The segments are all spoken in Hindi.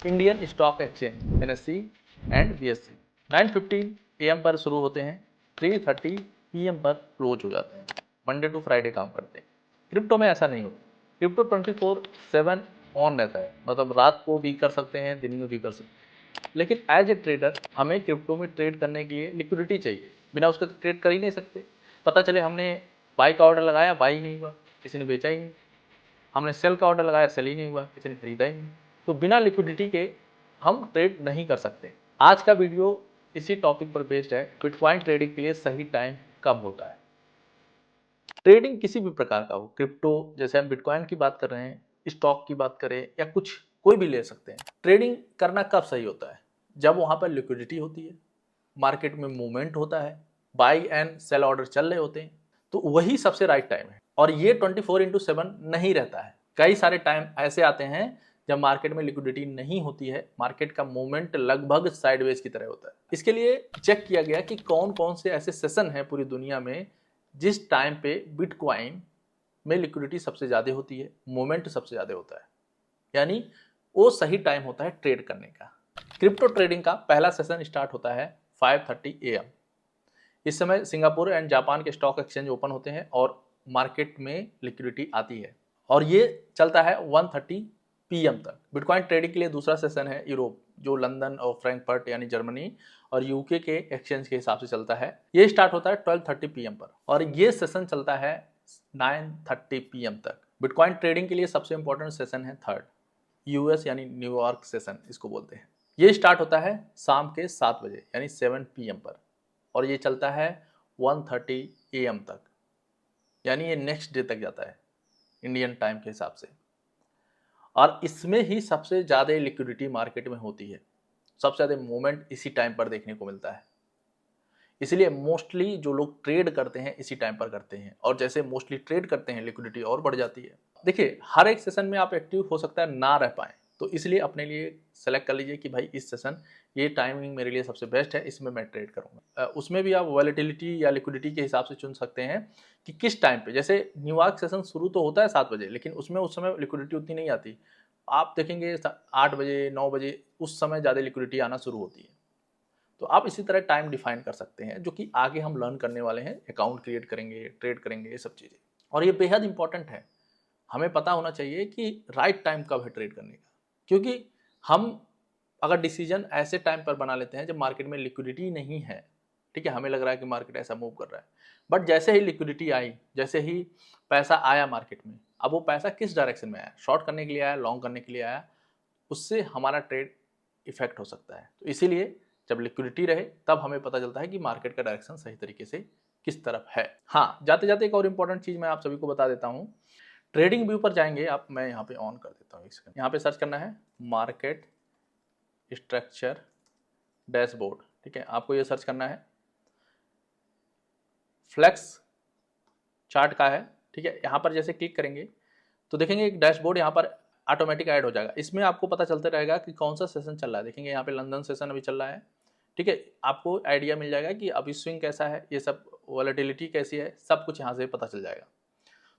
Indian stock exchange NSE and BSE 9:15 AM पर शुरू होते हैं, 3:30 PM पर क्लोज हो जाते हैं। मंडे टू फ्राइडे काम करते हैं। क्रिप्टो में ऐसा नहीं होता। क्रिप्टो 24/7 ऑन रहता है, मतलब रात को भी कर सकते हैं, दिन में भी कर सकते हैं। लेकिन एज ए ट्रेडर हमें क्रिप्टो में ट्रेड करने के लिए लिक्विडिटी चाहिए, बिना उसके ट्रेड कर ही नहीं सकते। पता चले हमने बाई का ऑर्डर लगाया, बाई नहीं हुआ, किसी ने बेचा ही नहीं। हमने सेल का ऑर्डर लगाया, सेल ही नहीं हुआ, किसी ने खरीदा ही नहीं। तो बिना लिक्विडिटी के हम ट्रेड नहीं कर सकते। आज का वीडियो इसी टॉपिक पर बेस्ड है, बिटकॉइन ट्रेडिंग के लिए सही टाइम कब होता है। ट्रेडिंग किसी भी प्रकार का हो, क्रिप्टो जैसे हम बिटकॉइन की बात कर रहे हैं, स्टॉक की बात करें या कुछ कोई भी ले सकते हैं। ट्रेडिंग करना कब सही होता है? जब वहां पर लिक्विडिटी होती है, मार्केट में मूवमेंट होता है, बाई एंड सेल ऑर्डर चल रहे होते हैं, तो वही सबसे राइट टाइम है। और ये 24/7 नहीं रहता है। कई सारे टाइम ऐसे आते हैं जब मार्केट में लिक्विडिटी नहीं होती है, मार्केट का मूवमेंट लगभग साइडवेज की तरह होता है। इसके लिए चेक किया गया कि कौन कौन से ऐसे सेशन हैं पूरी दुनिया में जिस टाइम पे बिटकॉइन में लिक्विडिटी सबसे ज़्यादा होती है, मूवमेंट सबसे ज़्यादा होता है, यानी वो सही टाइम होता है ट्रेड करने का। क्रिप्टो ट्रेडिंग का पहला सेशन स्टार्ट होता है 5:30 AM। इस समय सिंगापुर एंड जापान के स्टॉक एक्सचेंज ओपन होते हैं और मार्केट में लिक्विडिटी आती है, और ये चलता है 1:30 PM तक। बिटकॉइन ट्रेडिंग के लिए दूसरा सेशन है यूरोप, जो लंदन और फ्रैंकफर्ट यानी जर्मनी और यूके के एक्सचेंज के हिसाब से चलता है। ये स्टार्ट होता है 12:30 PM पर और ये सेशन चलता है 9:30 PM तक। बिटकॉइन ट्रेडिंग के लिए सबसे इंपॉर्टेंट सेशन है थर्ड, US यानी न्यूयॉर्क सेशन इसको बोलते हैं। ये स्टार्ट होता है शाम के 7 बजे यानी 7 PM पर और ये चलता है 1:30 AM तक, यानी ये नेक्स्ट डे तक जाता है इंडियन टाइम के हिसाब से। और इसमें ही सबसे ज़्यादा लिक्विडिटी मार्केट में होती है, सबसे ज़्यादा मूवमेंट इसी टाइम पर देखने को मिलता है। इसलिए मोस्टली जो लोग ट्रेड करते हैं इसी टाइम पर करते हैं, और जैसे मोस्टली ट्रेड करते हैं लिक्विडिटी और बढ़ जाती है। देखिए, हर एक सेशन में आप एक्टिव हो सकता है ना रह पाएँ, तो इसलिए अपने लिए सेलेक्ट कर लीजिए कि भाई इस सेशन ये टाइमिंग मेरे लिए सबसे बेस्ट है, इसमें मैं ट्रेड करूँगा। उसमें भी आप वॉलेटिलिटी या लिक्विडिटी के हिसाब से चुन सकते हैं कि किस टाइम पे। जैसे न्यूयॉर्क सेशन शुरू तो होता है 7 बजे, लेकिन उसमें उस समय लिक्विडिटी उतनी नहीं आती। आप देखेंगे 8 बजे 9 बजे उस समय ज़्यादा लिक्विडिटी आना शुरू होती है। तो आप इसी तरह टाइम डिफाइन कर सकते हैं, जो कि आगे हम लर्न करने वाले हैं। अकाउंट क्रिएट करेंगे, ट्रेड करेंगे, ये सब चीज़ें, और ये बेहद इंपॉर्टेंट है। हमें पता होना चाहिए कि राइट टाइम कब है ट्रेड करने का, क्योंकि हम अगर डिसीजन ऐसे टाइम पर बना लेते हैं जब मार्केट में लिक्विडिटी नहीं है, ठीक है, हमें लग रहा है कि मार्केट ऐसा मूव कर रहा है, बट जैसे ही लिक्विडिटी आई, जैसे ही पैसा आया मार्केट में, अब वो पैसा किस डायरेक्शन में आया, शॉर्ट करने के लिए आया, लॉन्ग करने के लिए आया, उससे हमारा ट्रेड इफेक्ट हो सकता है। तो इसीलिए जब लिक्विडिटी रहे तब हमें पता चलता है कि मार्केट का डायरेक्शन सही तरीके से किस तरफ है। हाँ, जाते जाते एक और इंपॉर्टेंट चीज़ मैं आप सभी को बता देता हूँ। ट्रेडिंग व्यू पर जाएंगे आप, मैं यहाँ पे ऑन कर देता हूँ एक सेकंड। यहाँ पे सर्च करना है मार्केट स्ट्रक्चर डैशबोर्ड, ठीक है, आपको ये सर्च करना है। फ्लेक्स चार्ट का है, ठीक है। यहाँ पर जैसे क्लिक करेंगे तो देखेंगे एक डैशबोर्ड यहाँ पर ऑटोमेटिक ऐड हो जाएगा। इसमें आपको पता चलता रहेगा कि कौन सा सेशन चल रहा है। देखेंगे यहाँ पे लंदन सेशन अभी चल रहा है, ठीक है। आपको आइडिया मिल जाएगा कि अभी स्विंग कैसा है, ये सब वॉलेटिलिटी कैसी है, सब कुछ यहाँ से पता चल जाएगा।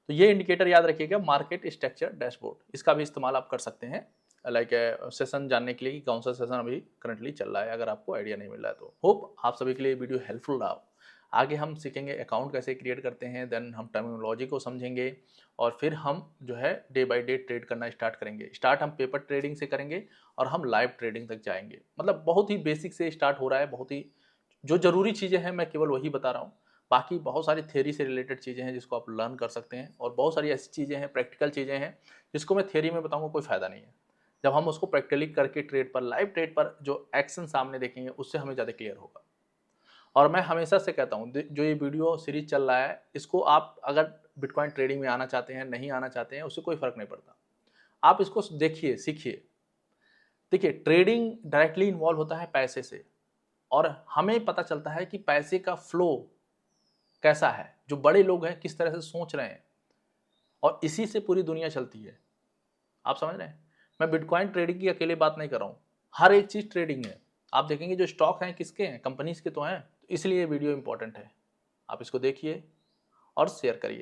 तो ये इंडिकेटर याद रखिएगा, मार्केट स्ट्रक्चर डैशबोर्ड, इसका भी इस्तेमाल आप कर सकते हैं लाइक सेशन जानने के लिए कि कौन सा सेशन अभी करंटली चल रहा है, अगर आपको आइडिया नहीं मिल रहा है तो। होप आप सभी के लिए वीडियो हेल्पफुल रहा। आगे हम सीखेंगे अकाउंट कैसे क्रिएट करते हैं, देन हम टर्मिनोलॉजी को समझेंगे, और फिर हम जो है डे बाय डे ट्रेड करना स्टार्ट करेंगे। स्टार्ट हम पेपर ट्रेडिंग से करेंगे और हम लाइव ट्रेडिंग तक जाएंगे। मतलब बहुत ही बेसिक से स्टार्ट हो रहा है, बहुत ही जो ज़रूरी चीज़ें हैं मैं केवल वही बता रहा हूँ। बाकी बहुत सारी थ्योरी से रिलेटेड चीज़ें हैं जिसको आप लर्न कर सकते हैं, और बहुत सारी ऐसी चीज़ें हैं, प्रैक्टिकल चीज़ें हैं जिसको मैं थ्योरी में बताऊँगा कोई फ़ायदा नहीं है। जब हम उसको प्रैक्टिकली करके ट्रेड पर, लाइव ट्रेड पर जो एक्शन सामने देखेंगे, उससे हमें ज़्यादा क्लियर होगा। और मैं हमेशा से कहता हूँ, जो ये वीडियो सीरीज चल रहा है, इसको आप अगर बिटकॉइन ट्रेडिंग में आना चाहते हैं, नहीं आना चाहते हैं, उससे कोई फ़र्क नहीं पड़ता। आप इसको देखिए, सीखिए। देखिए, ट्रेडिंग डायरेक्टली इन्वॉल्व होता है पैसे से, और हमें पता चलता है कि पैसे का फ्लो कैसा है, जो बड़े लोग हैं किस तरह से सोच रहे हैं, और इसी से पूरी दुनिया चलती है। आप समझ रहे हैं? मैं बिटकॉइन ट्रेडिंग की अकेले बात नहीं कर रहा हूँ, हर एक चीज़ ट्रेडिंग है। आप देखेंगे जो स्टॉक हैं किसके हैं, कंपनीज के तो हैं। तो इसलिए ये वीडियो इंपॉर्टेंट है। आप इसको देखिए और शेयर करिए।